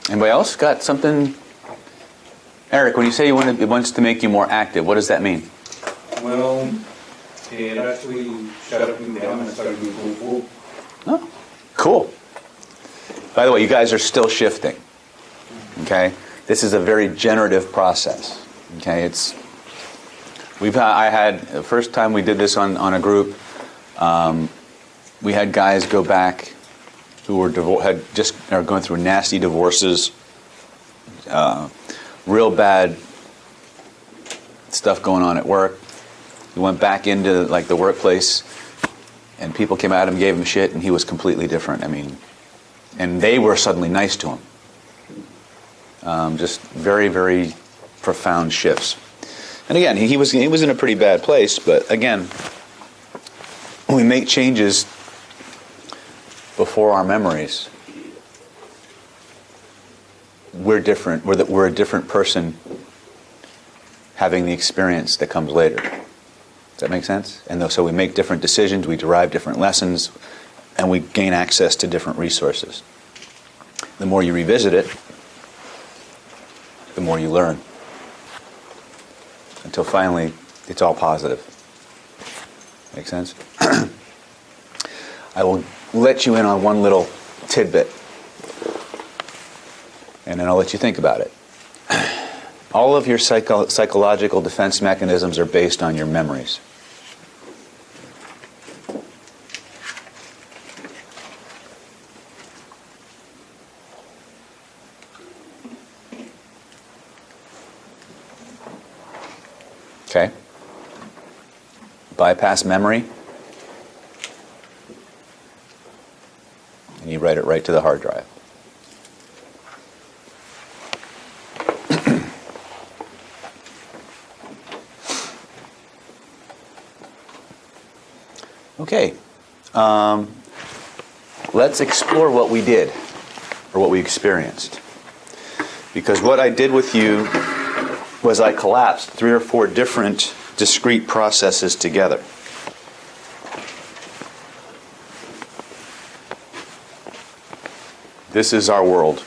Anybody else got something? Eric, when you say it wants to make you more active, what does that mean? Well, it actually shut me down and started doing cool. Oh, cool. By the way, you guys are still shifting. Okay? This is a very generative process. Okay? I had the first time we did this on a group, we had guys go back who were are going through nasty divorces, real bad stuff going on at work. He went back into the workplace, and people came at him, gave him shit, and he was completely different. I mean, and they were suddenly nice to him. Just very, very profound shifts. And again, he was in a pretty bad place. But again, when we make changes before our memories, we're different. We're a different person having the experience that comes later. Does that make sense? And so we make different decisions, we derive different lessons, and we gain access to different resources. The more you revisit it, the more you learn. Until finally, it's all positive. Make sense? I will let you in on one little tidbit, and then I'll let you think about it. All of your psychological defense mechanisms are based on your memories. Okay? Bypass memory, and you write it right to the hard drive. Okay, let's explore what we did, or what we experienced. Because what I did with you was I collapsed 3 or 4 different discrete processes together. This is our world.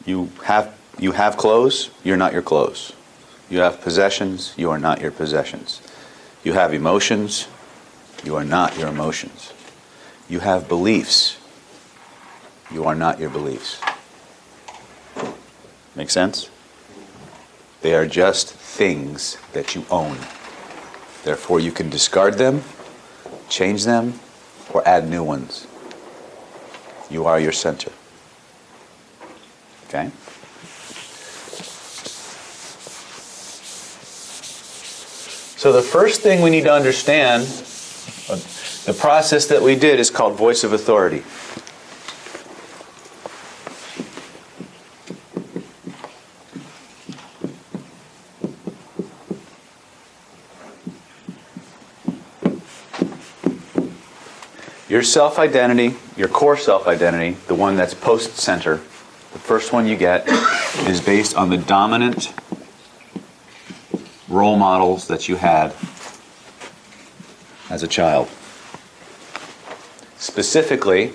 You have clothes, you're not your clothes. You have possessions, you are not your possessions. You have emotions, you are not your emotions. You have beliefs, you are not your beliefs. Make sense? They are just things that you own. Therefore, you can discard them, change them, or add new ones. You are your center. Okay? So the first thing we need to understand, the process that we did is called voice of authority. Your self-identity, your core self-identity, the one that's post-center, the first one you get, is based on the dominant role models that you had as a child. Specifically,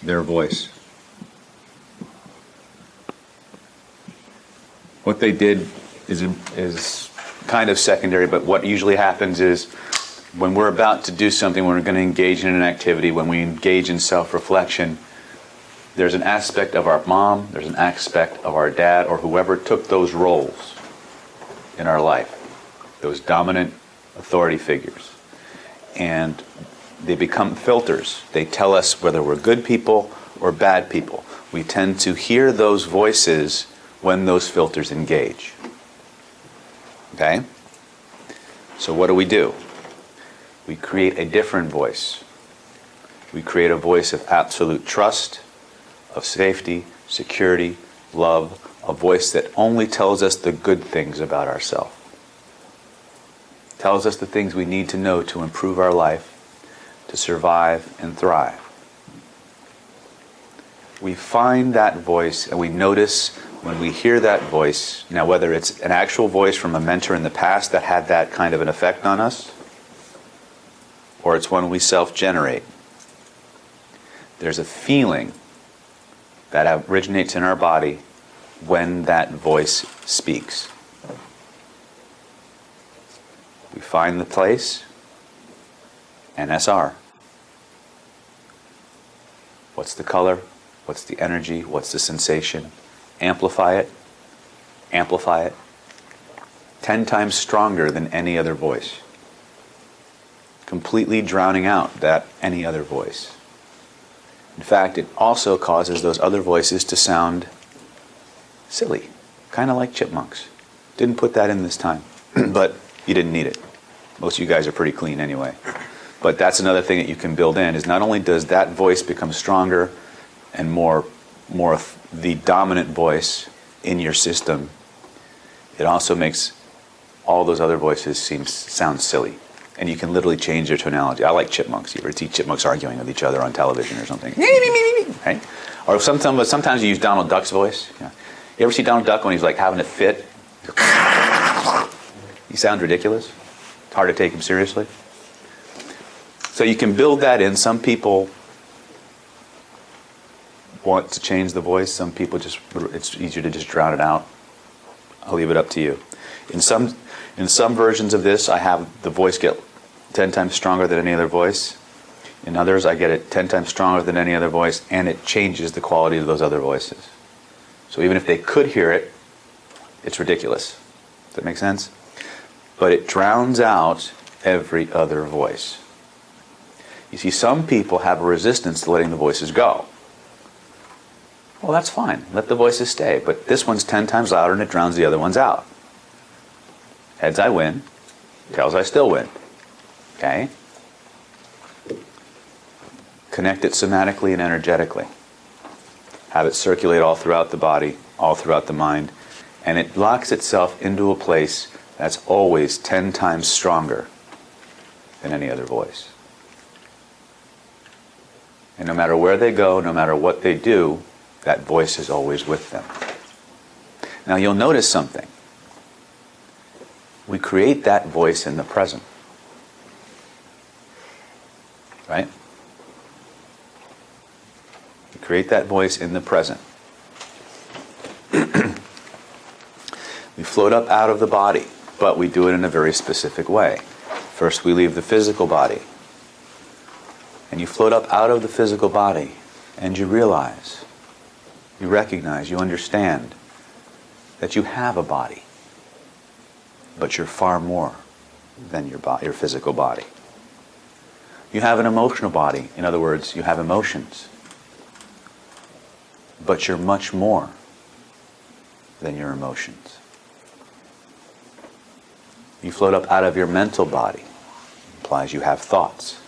their voice. What they did is kind of secondary, but what usually happens is when we're about to do something, when we're going to engage in an activity, when we engage in self-reflection, there's an aspect of our mom, there's an aspect of our dad, or whoever took those roles in our life, those dominant authority figures. And they become filters. They tell us whether we're good people or bad people. We tend to hear those voices when those filters engage. Okay? So what do? We create a different voice. We create a voice of absolute trust, of safety, security, love, a voice that only tells us the good things about ourselves. Tells us the things we need to know to improve our life, to survive and thrive. We find that voice and we notice when we hear that voice, now whether it's an actual voice from a mentor in the past that had that kind of an effect on us, or it's one we self-generate. There's a feeling that originates in our body when that voice speaks. We find the place, NSR. What's the color? What's the energy? What's the sensation? Amplify it. Amplify it. 10 times stronger than any other voice. Completely drowning out that any other voice. In fact, it also causes those other voices to sound silly, kind of like chipmunks. Didn't put that in this time, but you didn't need it. Most of you guys are pretty clean anyway. But that's another thing that you can build in, is not only does that voice become stronger and more the dominant voice in your system, it also makes all those other voices sound silly. And you can literally change their tonality. I like chipmunks. You ever see chipmunks arguing with each other on television or something? Right? Or sometimes you use Donald Duck's voice. Yeah. You ever see Donald Duck when he's like having a fit? He sounds ridiculous. It's hard to take him seriously. So you can build that in. Some people want to change the voice. Some people it's easier to just drown it out. I'll leave it up to you. In some versions of this, I have the voice get 10 times stronger than any other voice. In others, I get it 10 times stronger than any other voice, and it changes the quality of those other voices. So even if they could hear it, it's ridiculous. Does that make sense? But it drowns out every other voice. You see, some people have a resistance to letting the voices go. Well, that's fine. Let the voices stay. But this one's 10 times louder and it drowns the other ones out. Heads, I win. Tails, I still win. Okay? Connect it somatically and energetically. Have it circulate all throughout the body, all throughout the mind. And it locks itself into a place that's always 10 times stronger than any other voice. And no matter where they go, no matter what they do, that voice is always with them. Now you'll notice something. We create that voice in the present. Right? We create that voice in the present. We float up out of the body, but we do it in a very specific way. First we leave the physical body. And you float up out of the physical body, and you realize, you recognize, you understand that you have a body, but you're far more than your physical body. You have an emotional body. In other words, you have emotions, but you're much more than your emotions. You float up out of your mental body. It implies you have thoughts,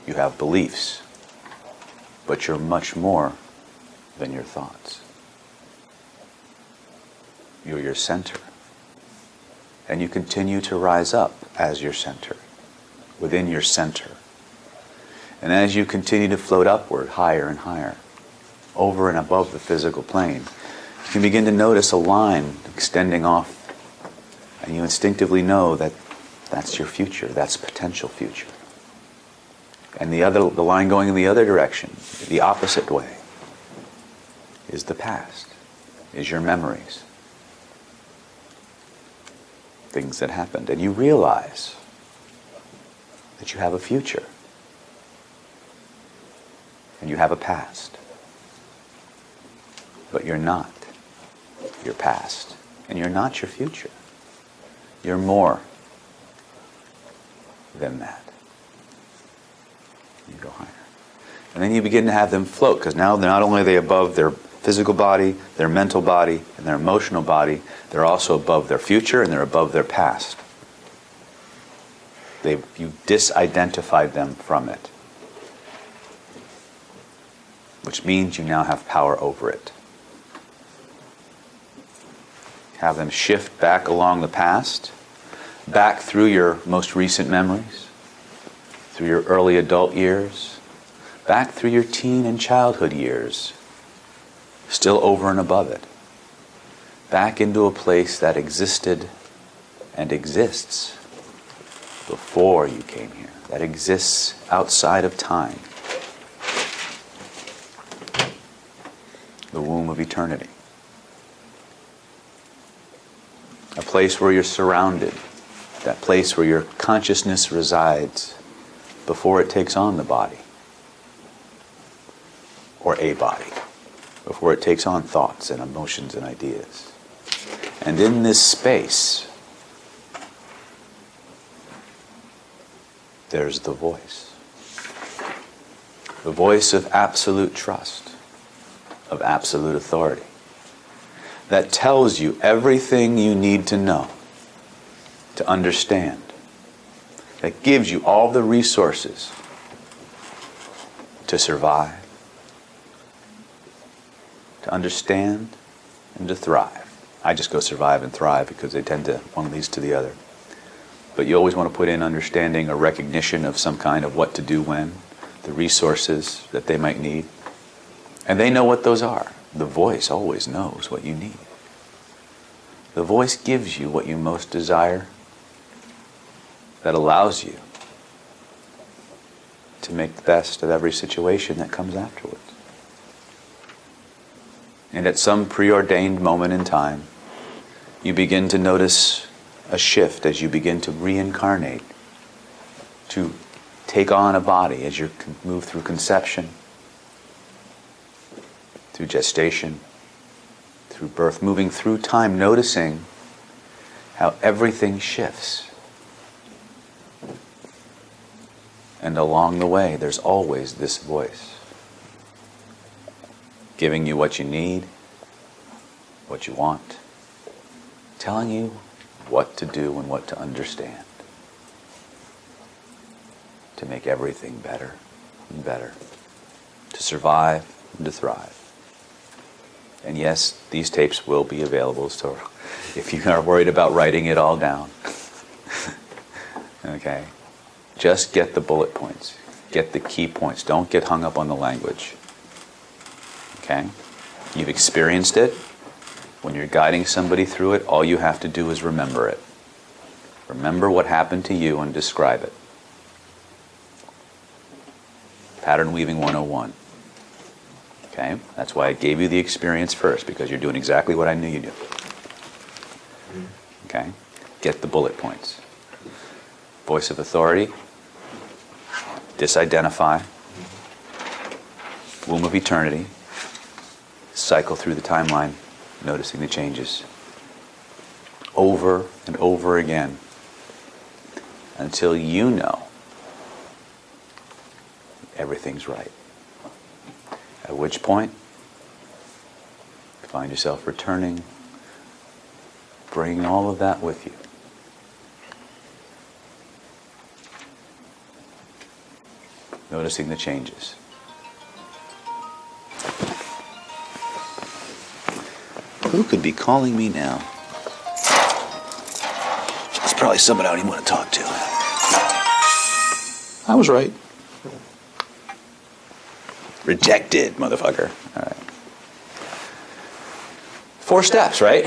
you have beliefs, but you're much more than your thoughts. You're your center. And you continue to rise up as your center, within your center. And as you continue to float upward, higher and higher, over and above the physical plane, you can begin to notice a line extending off. And you instinctively know that that's your future, that's potential future. And the line going in the other direction, the opposite way, is the past, is your memories. Things that happened. And you realize that you have a future. And you have a past. But you're not your past. And you're not your future. You're more than that. You go higher. And then you begin to have them float, because now not only are they above their physical body, their mental body, and their emotional body, they're also above their future and they're above their past. You disidentified them from it. Which means you now have power over it. Have them shift back along the past, back through your most recent memories, through your early adult years, back through your teen and childhood years, still over and above it, back into a place that existed and exists before you came here, that exists outside of time. the womb of eternity. A place where you're surrounded, that place where your consciousness resides before it takes on the body, or a body, before it takes on thoughts and emotions and ideas. And in this space, there's the voice. The voice of absolute trust, of absolute authority, that tells you everything you need to know, to understand, that gives you all the resources to survive, to understand, and to thrive. I just go survive and thrive because they tend to, one leads to the other. But you always want to put in understanding or recognition of some kind of what to do when, the resources that they might need. And they know what those are. The voice always knows what you need. The voice gives you what you most desire, that allows you to make the best of every situation that comes afterwards. And at some preordained moment in time, you begin to notice a shift as you begin to reincarnate, to take on a body as you move through conception, through gestation, through birth, moving through time, noticing how everything shifts. And along the way, there's always this voice giving you what you need, what you want, telling you what to do and what to understand to make everything better and better, to survive and to thrive. And yes, these tapes will be available, so if you are worried about writing it all down, okay, just get the bullet points, get the key points. Don't get hung up on the language. Okay? You've experienced it. When you're guiding somebody through it, all you have to do is remember it. Remember what happened to you and describe it. Pattern Weaving 101. Okay? That's why I gave you the experience first, because you're doing exactly what I knew you'd do. Okay? Get the bullet points. Voice of authority. Disidentify. Womb of eternity. Cycle through the timeline, noticing the changes. Over and over again. Until you know everything's right. At which point, you find yourself returning, bringing all of that with you. Noticing the changes. Who could be calling me now? It's probably somebody I don't even want to talk to. I was right. Rejected, motherfucker. All right. 4 steps, right?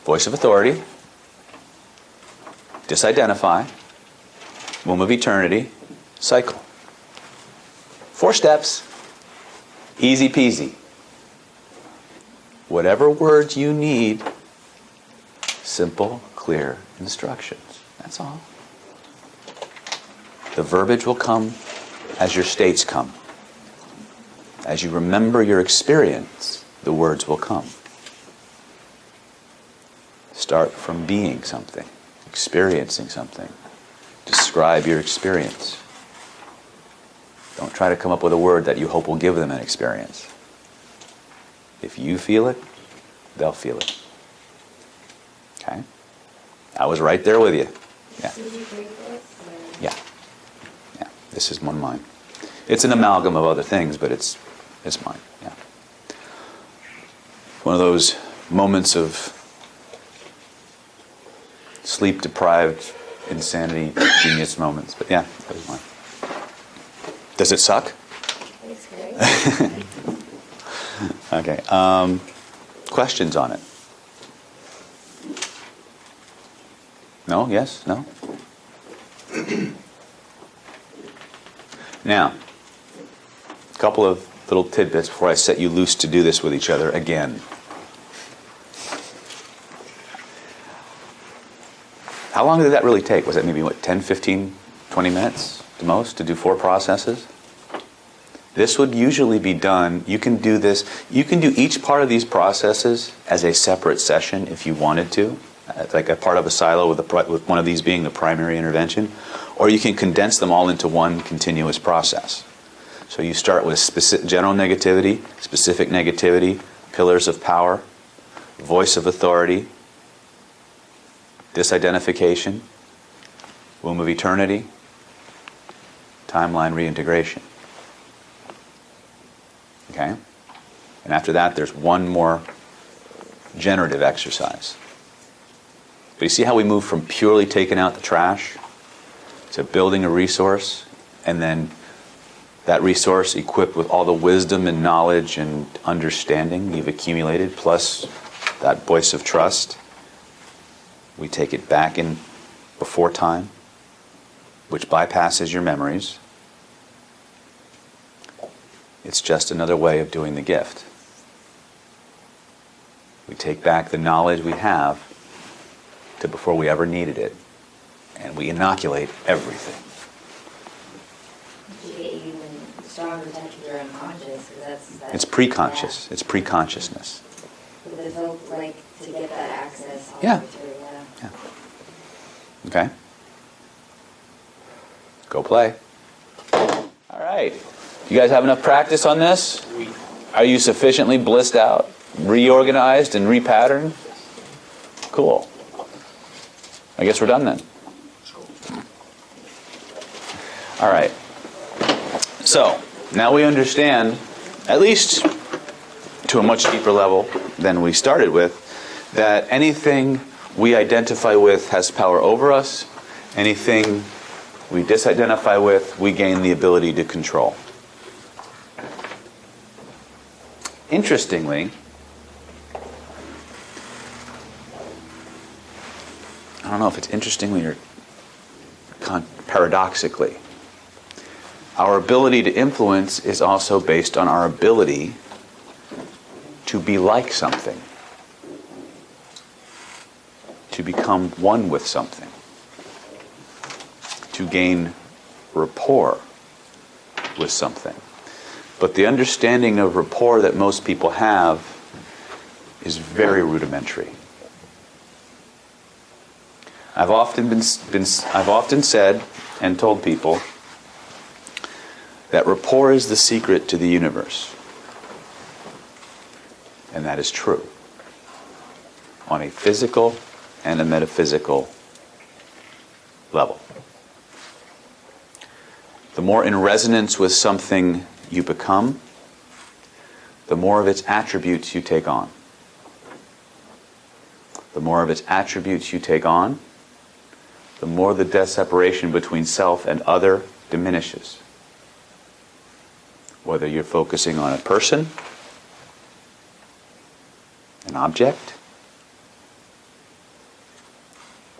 Voice of authority. Disidentify. Womb of eternity. Cycle. 4 steps. Easy peasy. Whatever words you need, simple, clear instructions. That's all. The verbiage will come as your states come. As you remember your experience, the words will come. Start from being something, experiencing something. Describe your experience. Don't try to come up with a word that you hope will give them an experience. If you feel it, they'll feel it. Okay? I was right there with you. Yeah. Yeah. Yeah. This is one mine. It's an amalgam of other things, but it's mine. Yeah. One of those moments of sleep-deprived insanity, genius moments. But yeah, that was mine. Does it suck? It's great. Okay. Questions on it? No? Yes? No? Now, a couple of little tidbits before I set you loose to do this with each other again. How long did that really take? Was that maybe, 10, 15, 20 minutes the most to do 4 processes? This would usually be done, you can do this, you can do each part of these processes as a separate session if you wanted to, like a part of a silo with one of these being the primary intervention, or you can condense them all into one continuous process. So you start with general negativity, specific negativity, pillars of power, voice of authority, disidentification, womb of eternity, timeline reintegration. Okay? And after that, there's one more generative exercise. But you see how we move from purely taking out the trash to building a resource, and then that resource equipped with all the wisdom and knowledge and understanding you've accumulated, plus that voice of trust. We take it back in before time, which bypasses your memories. It's just another way of doing the gift. We take back the knowledge we have to before we ever needed it, and we inoculate everything. You get even stronger touch with your unconscious, because that's It's pre-conscious. It's pre-consciousness. With the hope, like, to get that access all Yeah. the way through, yeah. Okay? Go play. All right. You guys have enough practice on this? Are you sufficiently blissed out, reorganized, and repatterned? Cool. I guess we're done then. All right. So, now we understand, at least to a much deeper level than we started with, that anything we identify with has power over us. Anything we disidentify with, we gain the ability to control. Interestingly, I don't know if it's interestingly or paradoxically, our ability to influence is also based on our ability to be like something, to become one with something, to gain rapport with something. But the understanding of rapport that most people have is very rudimentary. I've often said and told people that rapport is the secret to the universe. And that is true. On a physical and a metaphysical level. The more in resonance with something you become, the more of its attributes you take on. The more of its attributes you take on, the more the separation between self and other diminishes. Whether you're focusing on a person, an object,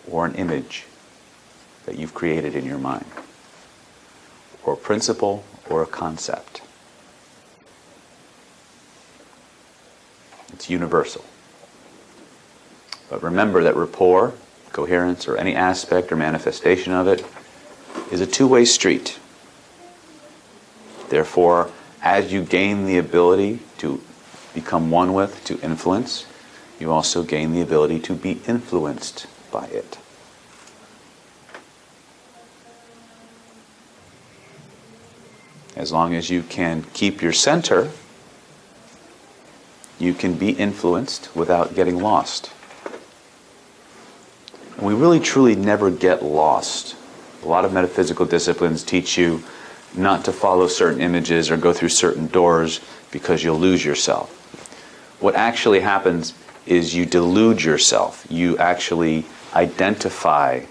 or an image that you've created in your mind, or a principle, or a concept. It's universal. But remember that rapport, coherence, or any aspect or manifestation of it is a two-way street. Therefore, as you gain the ability to become one with, to influence, you also gain the ability to be influenced by it. As long as you can keep your center, you can be influenced without getting lost. And we really truly never get lost. A lot of metaphysical disciplines teach you not to follow certain images or go through certain doors because you'll lose yourself. What actually happens is you delude yourself. You actually identify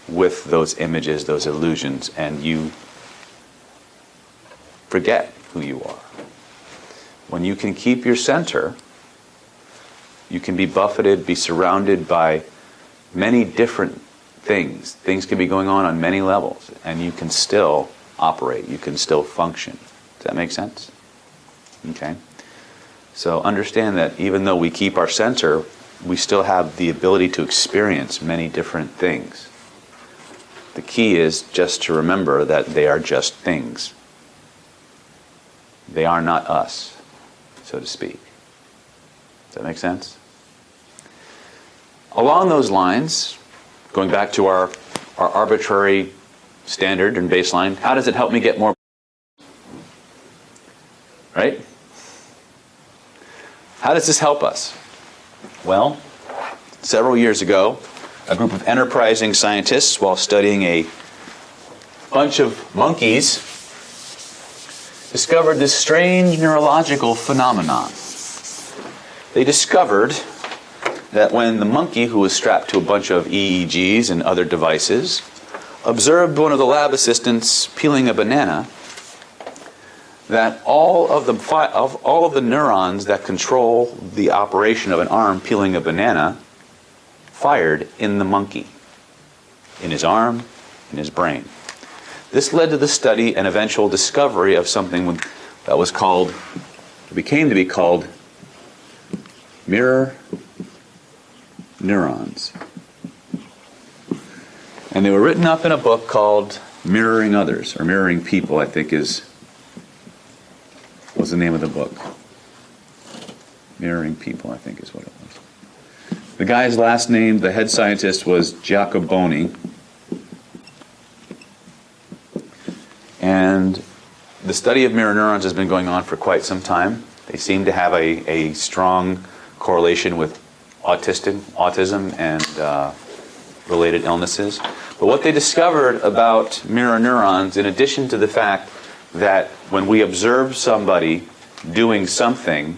with those images, those illusions, and you forget who you are. When you can keep your center, you can be buffeted, be surrounded by many different things. Things can be going on many levels, and you can still operate, you can still function. Does that make sense? Okay? So understand that even though we keep our center, we still have the ability to experience many different things. The key is just to remember that they are just things. They are not us, so to speak. Does that make sense? Along those lines, going back to our arbitrary standard and baseline, how does it help me get more? Right? How does this help us? Well, several years ago, a group of enterprising scientists, while studying a bunch of monkeys, discovered this strange neurological phenomenon. They discovered that when the monkey, who was strapped to a bunch of EEGs and other devices, observed one of the lab assistants peeling a banana, that all of the neurons that control the operation of an arm peeling a banana fired in the monkey, in his arm, in his brain. This led to the study and eventual discovery of something that was called, became to be called, mirror neurons. And they were written up in a book called Mirroring Others, or Mirroring People, I think was the name of the book. Mirroring People, I think is what it was. The guy's last name, the head scientist, was Giacoboni. And the study of mirror neurons has been going on for quite some time. They seem to have a strong correlation with autism and related illnesses. But what they discovered about mirror neurons, in addition to the fact that when we observe somebody doing something,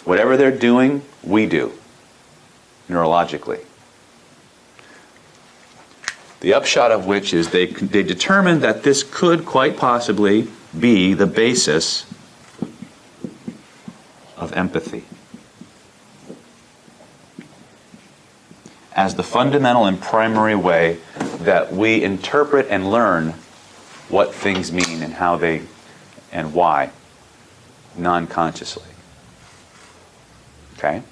whatever they're doing, we do, neurologically. The upshot of which is they determined that this could quite possibly be the basis of empathy, as the fundamental and primary way that we interpret and learn what things mean and how they and why, non-consciously. Okay?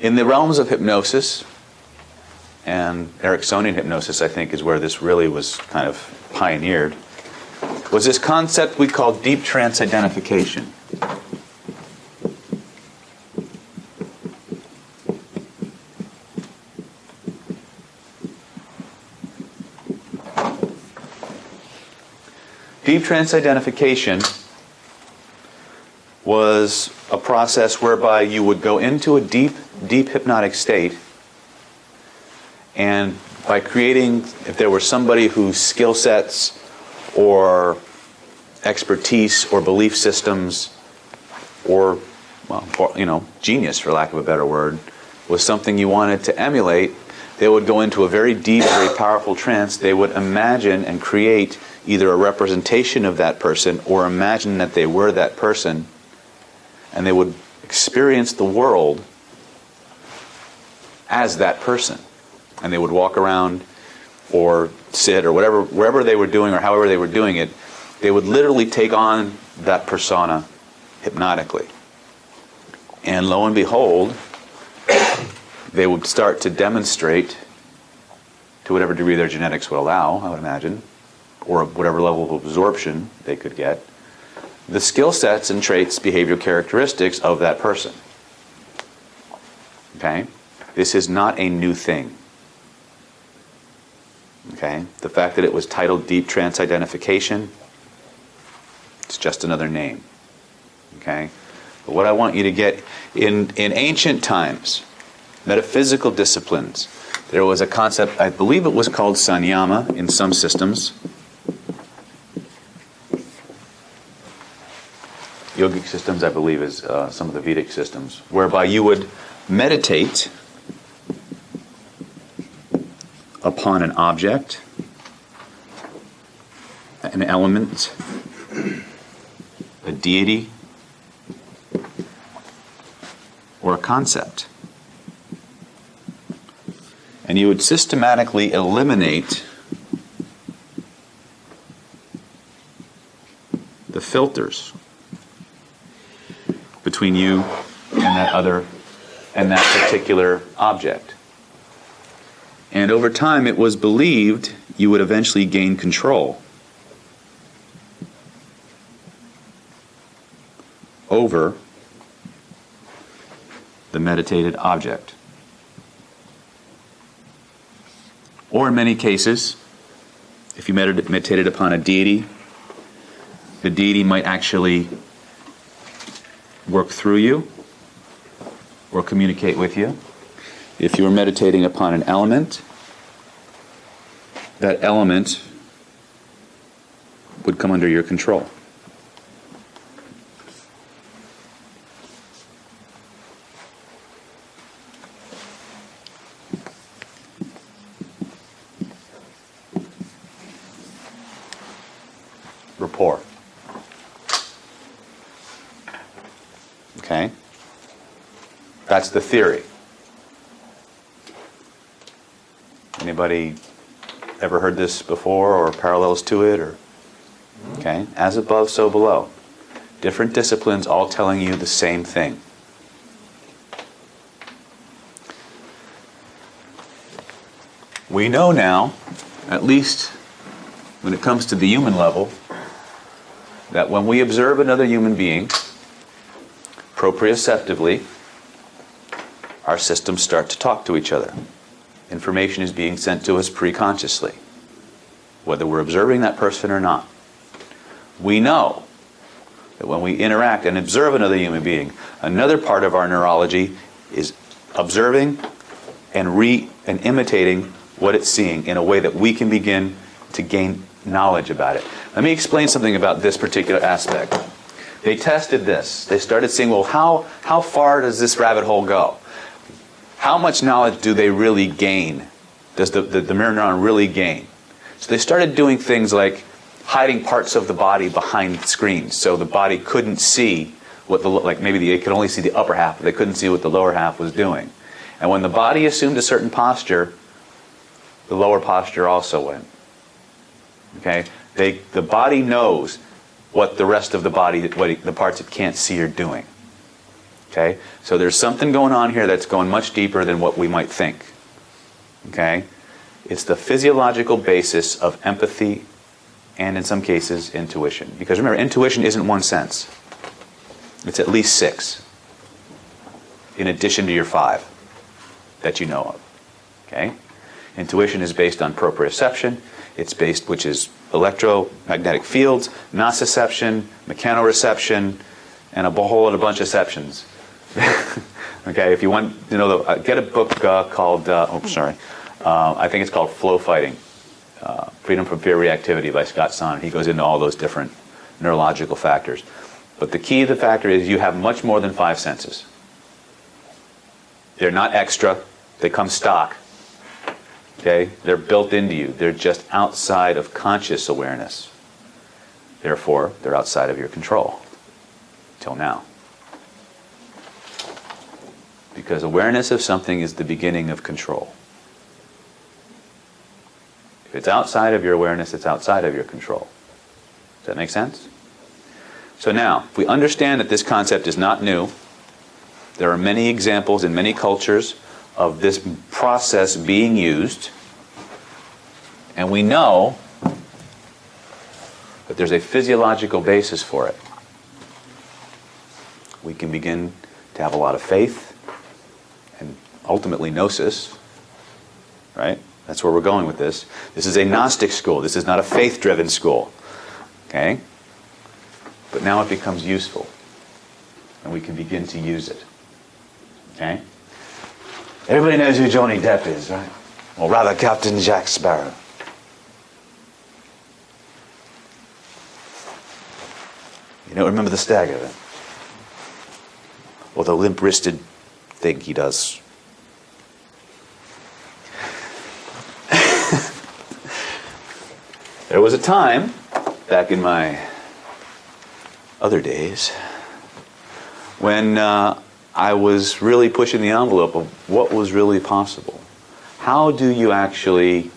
In the realms of hypnosis, and Ericksonian hypnosis, I think, is where this really was kind of pioneered, was this concept we call deep trance identification. Deep trance identification was a process whereby you would go into a deep hypnotic state, and by creating, if there were somebody whose skill sets or expertise or belief systems or, genius, for lack of a better word, was something you wanted to emulate, they would go into a very deep, very powerful trance. They would imagine and create either a representation of that person or imagine that they were that person, and they would experience the world as that person. And they would walk around or sit or whatever, wherever they were doing or however they were doing it, they would literally take on that persona hypnotically. And lo and behold, they would start to demonstrate, to whatever degree their genetics would allow, I would imagine, or whatever level of absorption they could get, the skill sets and traits, behavioral characteristics of that person. Okay? This is not a new thing. Okay? The fact that it was titled Deep Trance Identification, it's just another name. Okay? But what I want you to get, in ancient times, metaphysical disciplines, there was a concept, I believe it was called sanyama in some systems. Yogic systems, I believe, is some of the Vedic systems, whereby you would meditate upon an object, an element, a deity, or a concept. And you would systematically eliminate the filters between you and that particular object. And over time, it was believed you would eventually gain control over the meditated object. Or in many cases, if you meditated upon a deity, the deity might actually work through you or communicate with you. If you were meditating upon an element, that element would come under your control. Rapport. Okay? That's the theory. Anybody ever heard this before or parallels to it? Or okay? As above, so below. Different disciplines all telling you the same thing. We know now, at least when it comes to the human level, that when we observe another human being, proprioceptively, our systems start to talk to each other. Information is being sent to us preconsciously, whether we're observing that person or not. We know that when we interact and observe another human being, another part of our neurology is observing and imitating what it's seeing in a way that we can begin to gain knowledge about it. Let me explain something about this particular aspect. They tested this. They started seeing, well, how far does this rabbit hole go? How much knowledge do they really gain? Does the mirror neuron really gain? So they started doing things like hiding parts of the body behind screens, so the body couldn't see what maybe they could only see the upper half, but they couldn't see what the lower half was doing. And when the body assumed a certain posture, the lower posture also went. Okay, the body knows what the rest of the body, the parts it can't see, are doing. Okay, so there's something going on here that's going much deeper than what we might think. Okay, it's the physiological basis of empathy, and in some cases, intuition. Because remember, intuition isn't one sense; it's at least 6, in addition to your 5 that you know of. Okay, intuition is based on proprioception. It's based, which is electromagnetic fields, nociception, mechanoreception, and a whole bunch of ceptions. Okay, if you want to know, get a book called, I think it's called Flow Fighting, Freedom from Fear Reactivity by Scott Sonnet. He goes into all those different neurological factors. But the key to the factor is you have much more than 5 senses. They're not extra. They come stock. Okay? They're built into you. They're just outside of conscious awareness. Therefore, they're outside of your control. Till now. Because awareness of something is the beginning of control. If it's outside of your awareness, it's outside of your control. Does that make sense? So now, if we understand that this concept is not new, there are many examples in many cultures of this process being used, and we know that there's a physiological basis for it. We can begin to have a lot of faith and ultimately gnosis, right? That's where we're going with this. This is a Gnostic school. This is not a faith-driven school, okay? But now it becomes useful, and we can begin to use it, okay? Everybody knows who Johnny Depp is, right? Or rather, Captain Jack Sparrow. You don't remember the stag of it? Or the limp-wristed thing he does. There was a time, back in my other days, when I was really pushing the envelope of what was really possible. How do you actually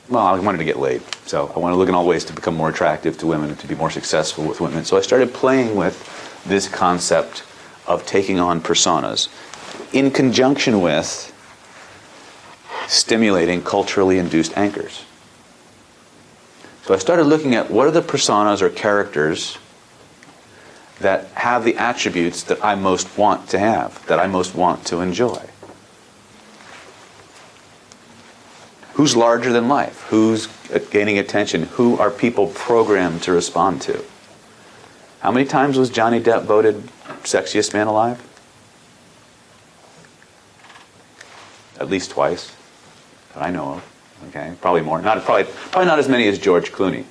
well, I wanted to get laid. So I wanted to look in all ways to become more attractive to women and to be more successful with women. So I started playing with this concept of taking on personas in conjunction with stimulating culturally induced anchors. So I started looking at what are the personas or characters that have the attributes that I most want to have, that I most want to enjoy. Who's larger than life? Who's gaining attention? Who are people programmed to respond to? How many times was Johnny Depp voted sexiest man alive? At least twice, that I know of. Okay, probably more. Probably not as many as George Clooney.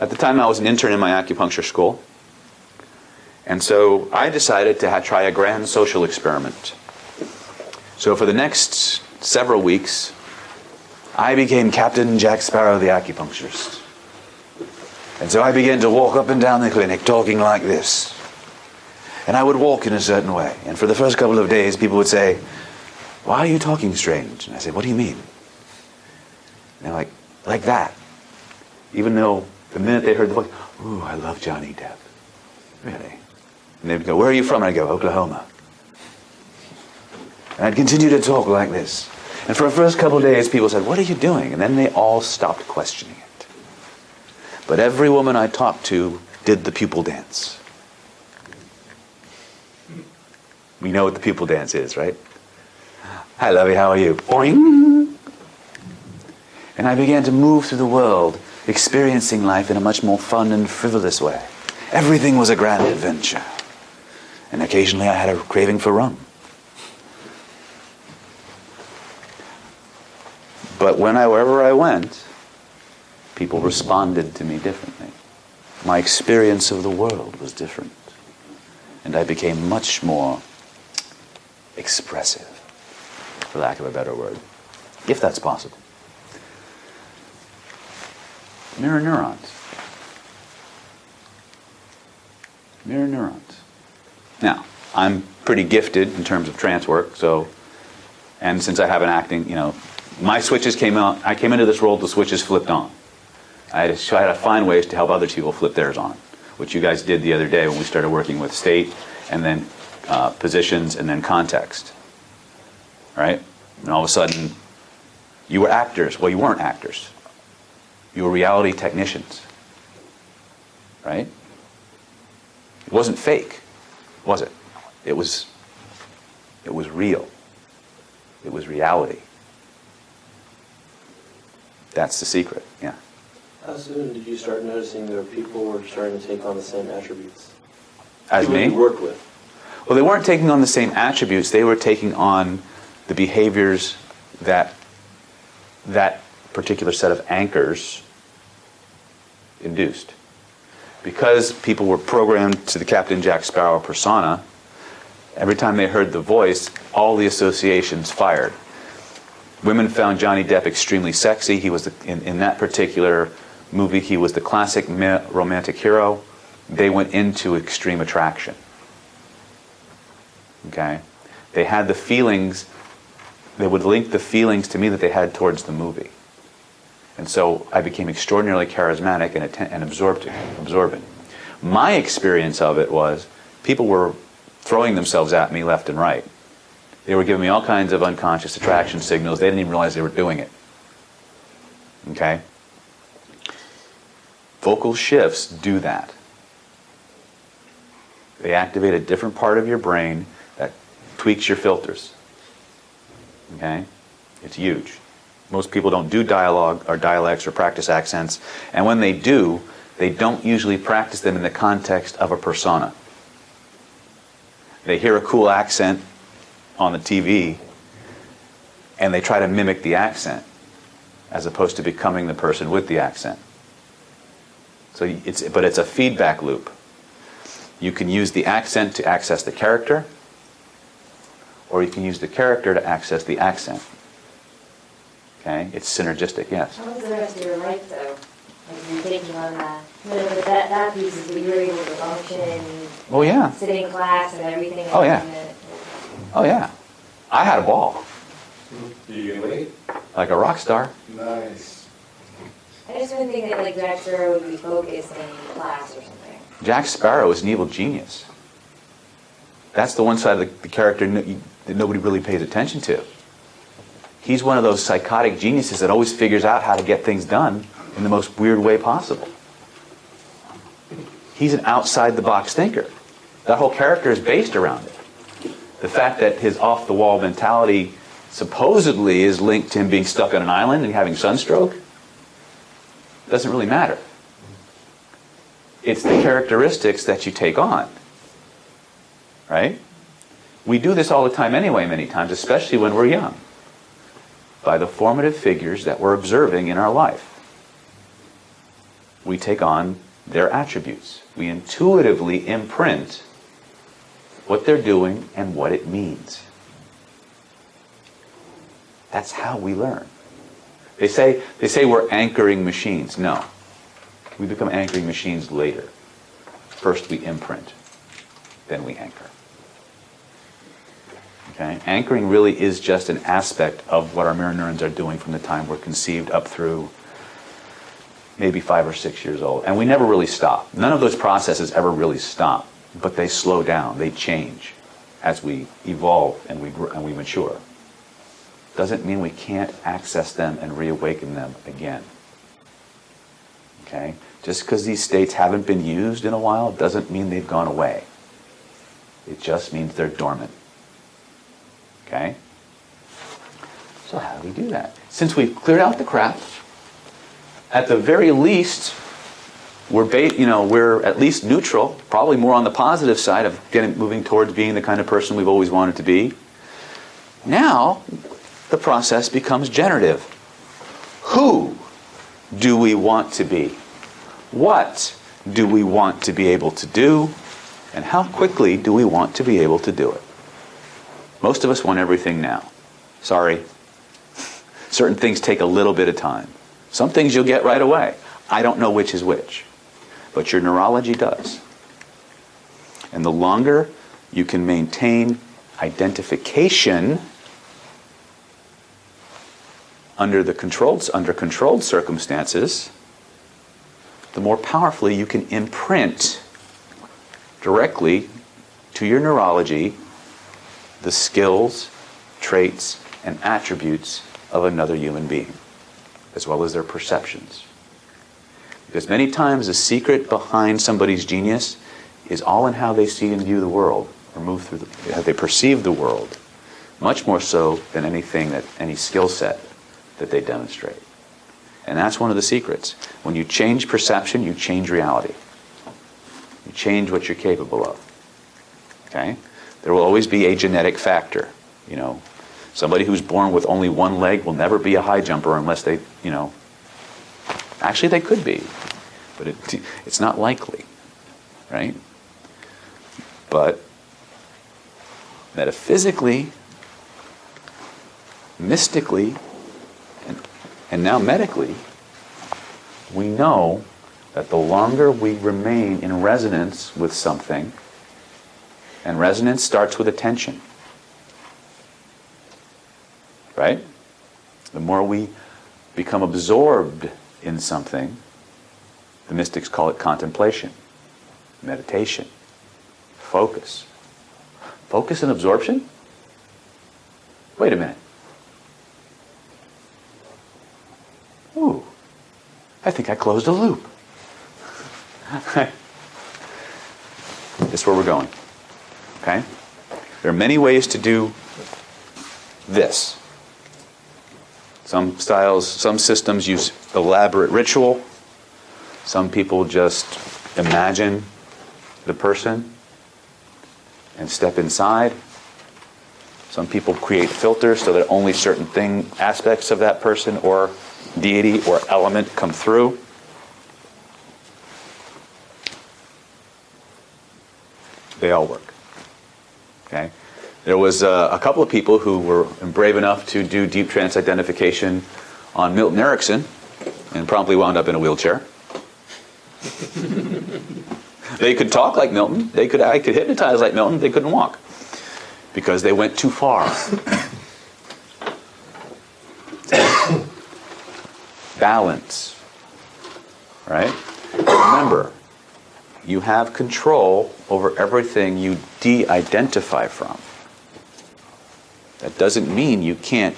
At the time, I was an intern in my acupuncture school, and so I decided to try a grand social experiment. So for the next several weeks, I became Captain Jack Sparrow, the acupuncturist. And so I began to walk up and down the clinic talking like this. And I would walk in a certain way. And for the first couple of days, people would say, "Why are you talking strange?" And I said, "What do you mean?" And they're like that. Even though the minute they heard the voice, "Ooh, I love Johnny Depp." Really? And they'd go, "Where are you from?" And I'd go, "Oklahoma." And I'd continue to talk like this. And for the first couple of days, people said, "What are you doing?" And then they all stopped questioning it. But every woman I talked to did the pupil dance. We know what the pupil dance is, right? "Hi, lovey, how are you?" Boing! And I began to move through the world, experiencing life in a much more fun and frivolous way. Everything was a grand adventure. And occasionally I had a craving for rum. But wherever I went, people responded to me differently. My experience of the world was different. And I became much more expressive, for lack of a better word, if that's possible. Mirror neurons. Mirror neurons. Now, I'm pretty gifted in terms of trance work, and since I have an acting, my switches came out. I came into this world, the switches flipped on. I had to find ways to help other people flip theirs on, which you guys did the other day when we started working with state, and then positions, and then context. Right? And all of a sudden, you were actors. Well, you weren't actors. You were reality technicians. Right? It wasn't fake, was it? It was real. It was reality. That's the secret, yeah. How soon did you start noticing there were people who were starting to take on the same attributes? As People me? you worked with. Well, they weren't taking on the same attributes. They were taking on the behaviors that particular set of anchors induced. Because people were programmed to the Captain Jack Sparrow persona, every time they heard the voice, all the associations fired. Women found Johnny Depp extremely sexy. He was in that particular movie, he was the classic romantic hero. They went into extreme attraction. Okay? They had the feelings, they would link the feelings to me that they had towards the movie. And so I became extraordinarily charismatic and absorbent. My experience of it was people were throwing themselves at me left and right. They were giving me all kinds of unconscious attraction signals. They didn't even realize they were doing it. Okay? Vocal shifts do that. They activate a different part of your brain that tweaks your filters. Okay? It's huge. Most people don't do dialogue or dialects or practice accents, and when they do, they don't usually practice them in the context of a persona. They hear a cool accent on the TV, and they try to mimic the accent, as opposed to becoming the person with the accent. So it's a feedback loop. You can use the accent to access the character, or you can use the character to access the accent. Okay? It's synergistic, yes. How was the rest of your life, though? Like, you're taking on that. But that piece is that you were able to function. Oh, yeah. Sit in class and everything. Oh, yeah. Oh, yeah. I had a ball. Did you get laid? like a rock star. Nice. I just wouldn't think that like Jack Sparrow would be focused in class or something. Jack Sparrow is an evil genius. That's the one side of the character that nobody really pays attention to. He's one of those psychotic geniuses that always figures out how to get things done in the most weird way possible. He's an outside-the-box thinker. That whole character is based around it. The fact that his off-the-wall mentality supposedly is linked to him being stuck on an island and having sunstroke doesn't really matter. It's the characteristics that you take on. Right? We do this all the time anyway, many times, especially when we're young, by the formative figures that we're observing in our life. We take on their attributes. We intuitively imprint what they're doing and what it means. That's how we learn. They say we're anchoring machines. No. We become anchoring machines later. First we imprint, then we anchor. Okay? Anchoring really is just an aspect of what our mirror neurons are doing from the time we're conceived up through maybe 5 or 6 years old. And we never really stop. None of those processes ever really stop, but they slow down, they change as we evolve and we mature. Doesn't mean we can't access them and reawaken them again. Okay? Just because these states haven't been used in a while doesn't mean they've gone away. It just means they're dormant. Okay? So how do we do that? Since we've cleared out the crap, at the very least, we're at least neutral, probably more on the positive side of moving towards being the kind of person we've always wanted to be. Now, the process becomes generative. Who do we want to be? What do we want to be able to do? And how quickly do we want to be able to do it? Most of us want everything now. Sorry. Certain things take a little bit of time. Some things you'll get right away. I don't know which is which. But your neurology does. And the longer you can maintain identification under controlled circumstances, the more powerfully you can imprint directly to your neurology the skills, traits, and attributes of another human being, as well as their perceptions. Because many times the secret behind somebody's genius is all in how they see and view the world, or move through how they perceive the world, much more so than any skill set that they demonstrate. And that's one of the secrets. When you change perception, you change reality. You change what you're capable of. Okay? There will always be a genetic factor. Somebody who's born with only one leg will never be a high jumper unless they, actually they could be, but it's not likely, right? But metaphysically, mystically, and now medically, we know that the longer we remain in resonance with something, and resonance starts with attention, right? The more we become absorbed in something, the mystics call it contemplation, meditation, focus. Focus and absorption? Wait a minute. Ooh, I think I closed a loop. That's where we're going. Okay? There are many ways to do this. Some systems use elaborate ritual. Some people just imagine the person and step inside. Some people create filters so that only certain aspects of that person or deity or element come through. They all work. Okay? There was a couple of people who were brave enough to do deep trance identification on Milton Erickson and promptly wound up in a wheelchair. They could talk like Milton. I could hypnotize like Milton. They couldn't walk because they went too far. balance. Right? Remember, you have control over everything you de-identify from. That doesn't mean you can't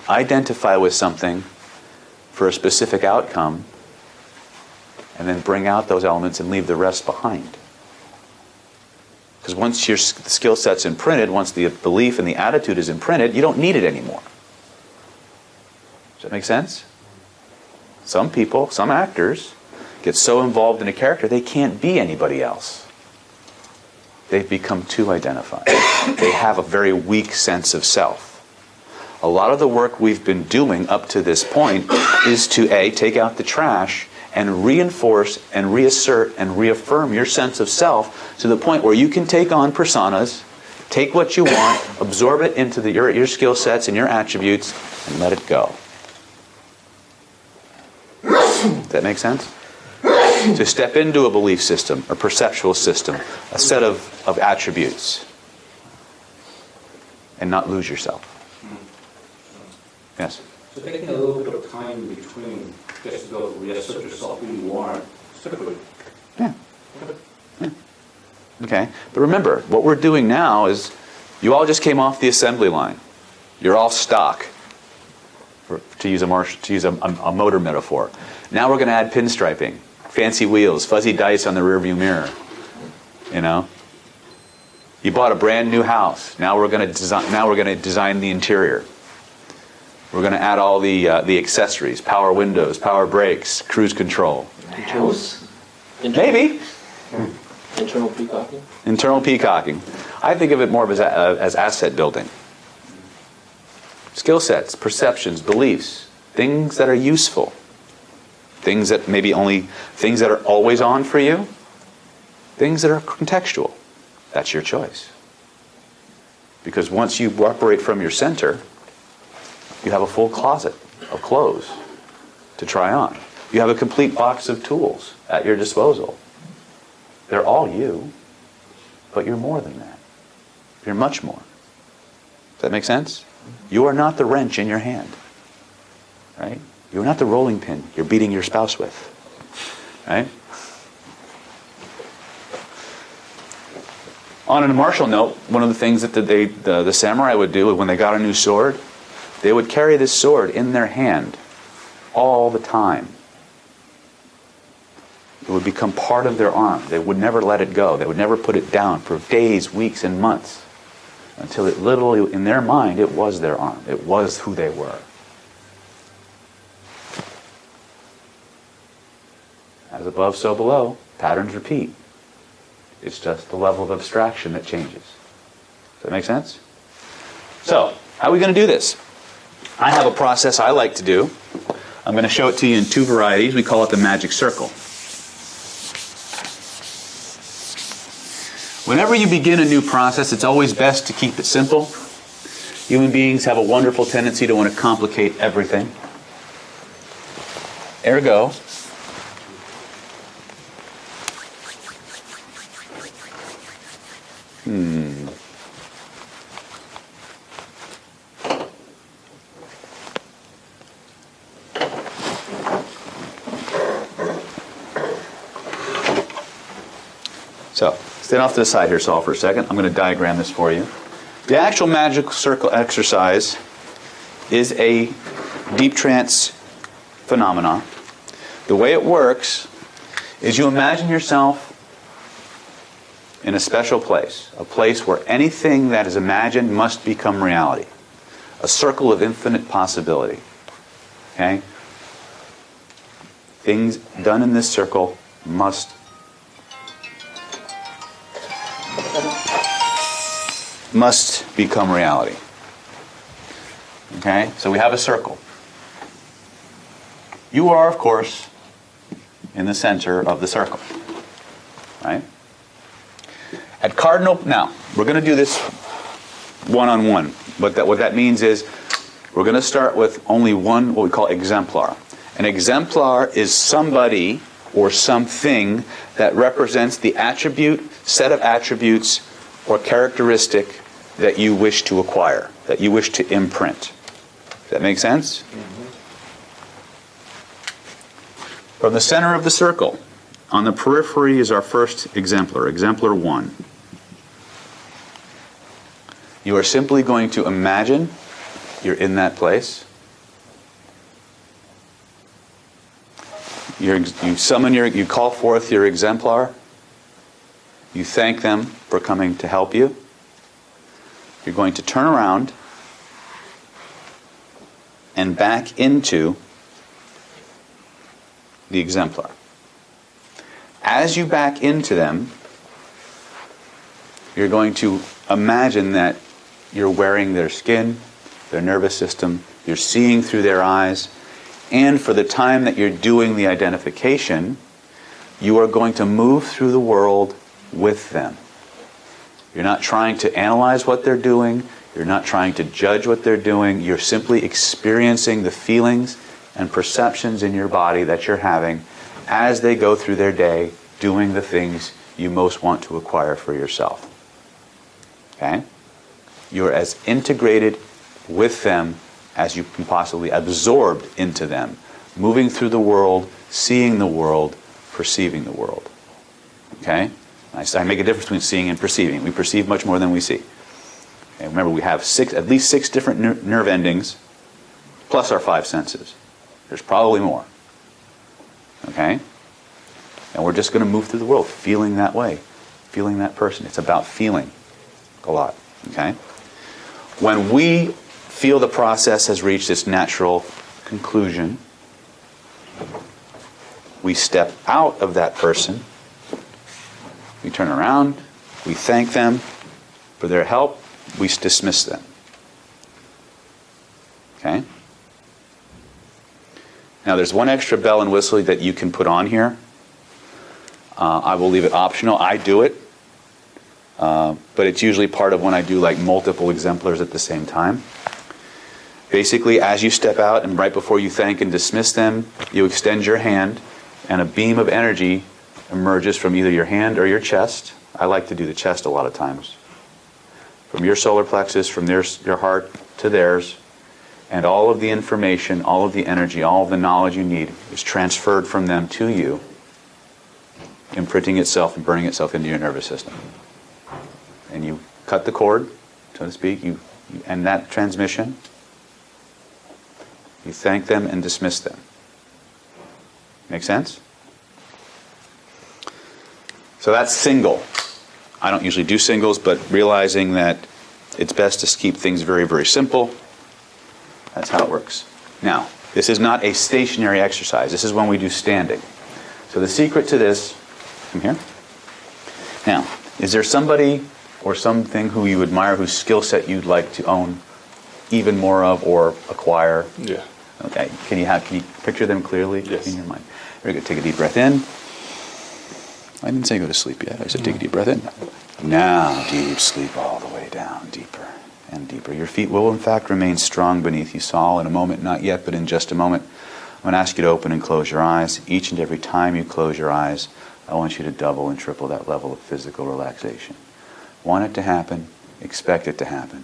identify with something for a specific outcome and then bring out those elements and leave the rest behind. Because once your skill set's imprinted, once the belief and the attitude is imprinted, you don't need it anymore. Does that make sense? Some people, some actors, get so involved in a character they can't be anybody else. They've become too identified. They have a very weak sense of self. A lot of the work we've been doing up to this point is to A, take out the trash and reinforce and reassert and reaffirm your sense of self to the point where you can take on personas, take what you want, absorb it into your skill sets and your attributes, and let it go. Does that make sense? To step into a belief system, a perceptual system, a set of attributes, and not lose yourself. Yes? So taking a little bit of time in between just to go reassert yourself who you are, typically. Yeah. Okay. But remember, what we're doing now is, you all just came off the assembly line. You're all stock, to use a motor metaphor. Now we're going to add pinstriping, fancy wheels, fuzzy dice on the rearview mirror. You know, you bought a brand new house. Now we're going to design the interior. We're going to add all the accessories: power windows, power brakes, cruise control. House? Maybe. Internal peacocking? Internal peacocking. I think of it more as asset building. Skill sets, perceptions, beliefs, things that are useful. Things that are always on for you. Things that are contextual. That's your choice. Because once you operate from your center, you have a full closet of clothes to try on. You have a complete box of tools at your disposal. They're all you, but you're more than that. You're much more. Does that make sense? You are not the wrench in your hand. Right? You're not the rolling pin you're beating your spouse with. Right? On a martial note, one of the things that the samurai would do when they got a new sword, they would carry this sword in their hand all the time. It would become part of their arm. They would never let it go. They would never put it down for days, weeks, and months, until it literally, in their mind, it was their arm. It was who they were. As above, so below. Patterns repeat. It's just the level of abstraction that changes. Does that make sense? So, how are we going to do this? I have a process I like to do. I'm going to show it to you in two varieties. We call it the magic circle. Whenever you begin a new process, it's always best to keep it simple. Human beings have a wonderful tendency to want to complicate everything. Ergo, So, stand off to the side here, Saul, for a second. I'm going to diagram this for you. The actual magic circle exercise is a deep trance phenomenon. The way it works is you imagine yourself in a special place, a place where anything that is imagined must become reality. A circle of infinite possibility. Okay? Things done in this circle must become reality. Okay? So we have a circle. You are, of course, in the center of the circle. Right? At cardinal, now, we're going to do this one-on-one. What that means is we're going to start with only one, what we call exemplar. An exemplar is somebody or something that represents the attribute, set of attributes, or characteristic that you wish to acquire, that you wish to imprint. Does that make sense? From the center of the circle, on the periphery is our first exemplar, exemplar 1. You are simply going to imagine you're in that place. You call forth your exemplar. You thank them for coming to help you. You're going to turn around and back into the exemplar. As you back into them, you're going to imagine that you're wearing their skin, their nervous system, you're seeing through their eyes, and for the time that you're doing the identification, you are going to move through the world with them. You're not trying to analyze what they're doing, you're not trying to judge what they're doing, you're simply experiencing the feelings and perceptions in your body that you're having as they go through their day doing the things you most want to acquire for yourself. Okay? You're as integrated with them as you can possibly, absorbed into them, moving through the world, seeing the world, perceiving the world. Okay? I make a difference between seeing and perceiving. We perceive much more than we see. Okay, remember, we have at least six different nerve endings, plus our 5 senses. There's probably more. Okay? And we're just going to move through the world feeling that way, feeling that person. It's about feeling a lot. Okay? When we feel the process has reached its natural conclusion, we step out of that person, we turn around, we thank them for their help, we dismiss them. Okay? Now there's one extra bell and whistle that you can put on here. I will leave it optional. I do it. But it's usually part of when I do like multiple exemplars at the same time. Basically, as you step out and right before you thank and dismiss them, you extend your hand and a beam of energy emerges from either your hand or your chest. I like to do the chest a lot of times. From your solar plexus, from your heart to theirs, and all of the information, all of the energy, all of the knowledge you need is transferred from them to you, imprinting itself and burning itself into your nervous system. And you cut the cord, so to speak, you end that transmission, you thank them and dismiss them. Make sense? So that's single. I don't usually do singles, but realizing that it's best to keep things very, very simple. That's how it works. Now, this is not a stationary exercise. This is when we do standing. So the secret to this, come here. Now, is there somebody or something who you admire whose skill set you'd like to own even more of or acquire? Yeah. Okay. Can you picture them clearly in your mind? Very good. Take a deep breath in. I didn't say go to sleep yet. I said take a deep breath in. Now, deep sleep all the way down, deeper and deeper. Your feet will, in fact, remain strong beneath you. Saul, in a moment, not yet, but in just a moment, I'm going to ask you to open and close your eyes. Each and every time you close your eyes, I want you to double and triple that level of physical relaxation. Want it to happen, expect it to happen.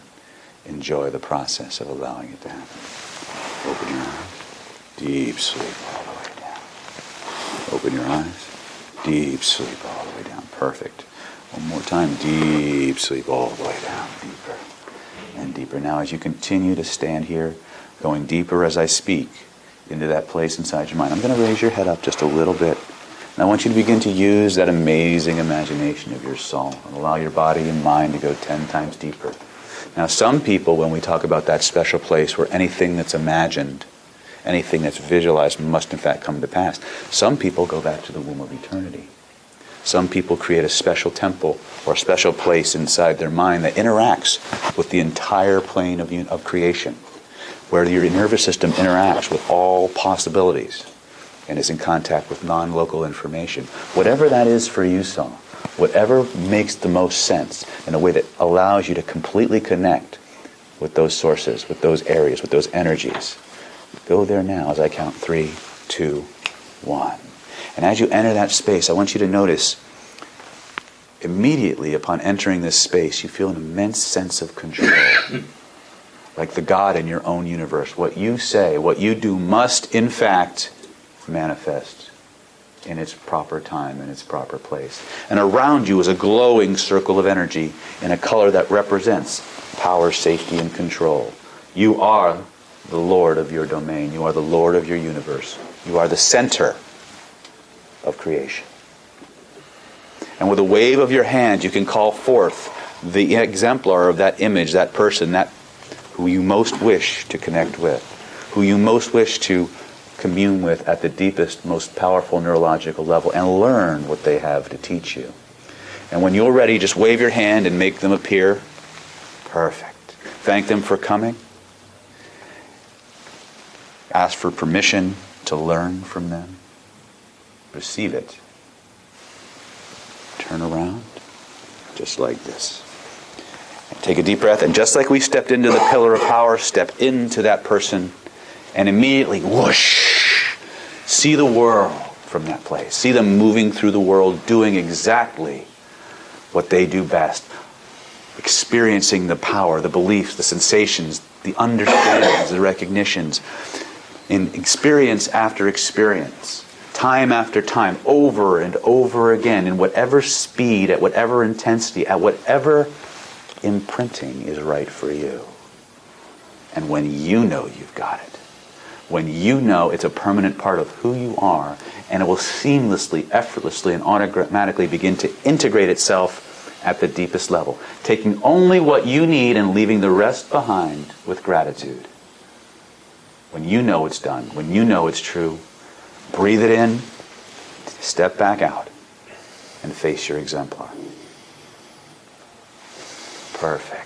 Enjoy the process of allowing it to happen. Open your eyes. Deep sleep all the way down. Open your eyes. Deep sleep all the way down. Perfect. One more time. Deep sleep all the way down. Deeper and deeper. Now as you continue to stand here, going deeper as I speak into that place inside your mind, I'm going to raise your head up just a little bit. And I want you to begin to use that amazing imagination of your soul and allow your body and mind to go 10 times deeper. Now, some people, when we talk about that special place where anything that's imagined, anything that's visualized must in fact come to pass, some people go back to the womb of eternity. Some people create a special temple or a special place inside their mind that interacts with the entire plane of creation, where your nervous system interacts with all possibilities and is in contact with non-local information. Whatever that is for you, Saul, whatever makes the most sense in a way that allows you to completely connect with those sources, with those areas, with those energies. Go there now as I count 3, 2, 1. And as you enter that space, I want you to notice immediately upon entering this space, you feel an immense sense of control. Like the God in your own universe. What you say, what you do must in fact manifest in its proper time, in its proper place. And around you is a glowing circle of energy in a color that represents power, safety, and control. You are the Lord of your domain. You are the Lord of your universe. You are the center of creation. And with a wave of your hand, you can call forth the exemplar of that image, that person, that who you most wish to connect with, who you most wish to commune with at the deepest, most powerful neurological level, and learn what they have to teach you. And when you're ready, just wave your hand and make them appear. Perfect. Thank them for coming. Ask for permission to learn from them. Receive it. Turn around, just like this. And take a deep breath, and just like we stepped into the pillar of power, step into that person, and immediately, whoosh, see the world from that place. See them moving through the world, doing exactly what they do best. Experiencing the power, the beliefs, the sensations, the understandings, the recognitions, in experience after experience, time after time, over and over again, in whatever speed, at whatever intensity, at whatever imprinting is right for you. And when you know you've got it, when you know it's a permanent part of who you are, and it will seamlessly, effortlessly, and automatically begin to integrate itself at the deepest level, taking only what you need and leaving the rest behind with gratitude. When you know it's done, when you know it's true, breathe it in, step back out, and face your exemplar. Perfect.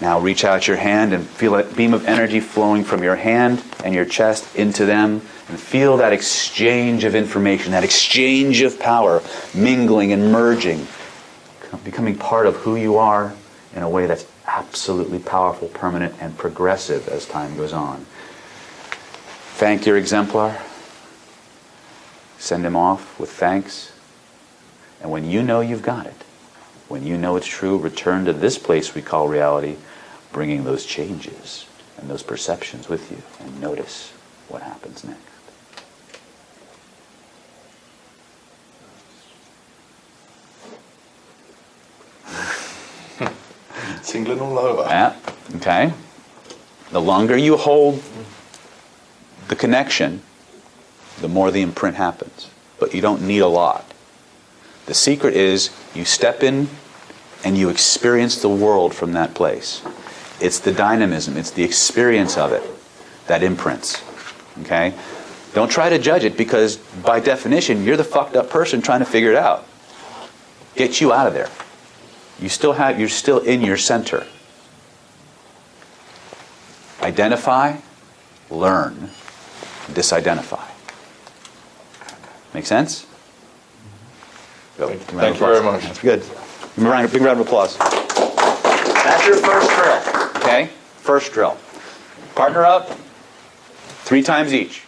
Now reach out your hand and feel a beam of energy flowing from your hand and your chest into them, and feel that exchange of information, that exchange of power, mingling and merging, becoming part of who you are in a way that's absolutely powerful, permanent, and progressive as time goes on. Thank your exemplar. Send him off with thanks. And when you know you've got it, when you know it's true, return to this place we call reality, bringing those changes and those perceptions with you, and notice what happens next. Tingling all over. Yeah, okay. The longer you hold the connection, the more the imprint happens. But you don't need a lot. The secret is you step in and you experience the world from that place. It's the dynamism, it's the experience of it that imprints. Okay? Don't try to judge it, because by definition, you're the fucked up person trying to figure it out. Get you out of there. You're still in your center. Identify, learn, disidentify. Make sense? Go. Thank you very much. That's good. Big round of applause. That's your first drill. Okay? First drill. Partner up 3 times each.